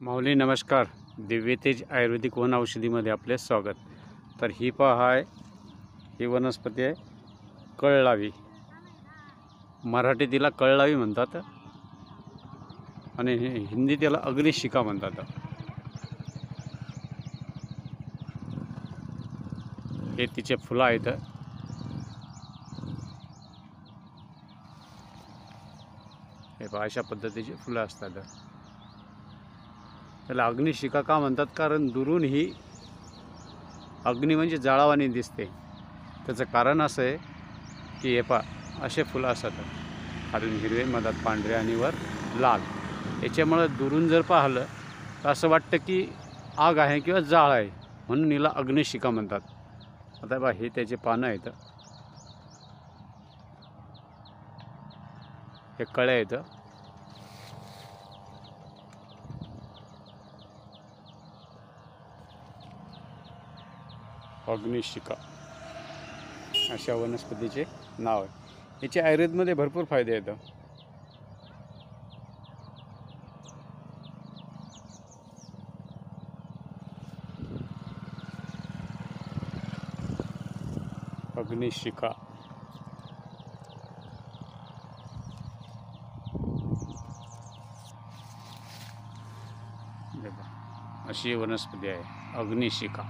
माऊली नमस्कार. दिव्यतेज आयुर्वेदिक वन औषधीमध्ये आपले स्वागत. तर ही पहा आहे, ही वनस्पती आहे कळलावी. मराठीत तिला कळलावी म्हणतात आणि हिंदीत त्याला अग्निशिखा म्हणतात. हे तिचे फुलं आहेत. हे पहा, अशा पद्धतीची फुलं असतात. त्याला अग्निशिखा का म्हणतात? कारण दुरून ही अग्नी म्हणजे जाळावानी दिसते. त्याचं कारण असं आहे की हे पहा, असे फुलं असतात, खालून हिरवे, मधात पांढरे आणि वर लाल. याच्यामुळं दुरून जर पाहिलं तर असं वाटतं की आग आहे किंवा जाळ आहे, म्हणून हिला अग्निशिखा म्हणतात. आता बा, हे त्याचे पानं आहेत, हे कळ्या आहेत. अग्निशिखा अशा वनस्पतीचे नाव आहे. याचे आयुर्वेदमध्ये भरपूर फायदे आहेत. अग्निशिखा अशी वनस्पती आहे, अग्निशिखा.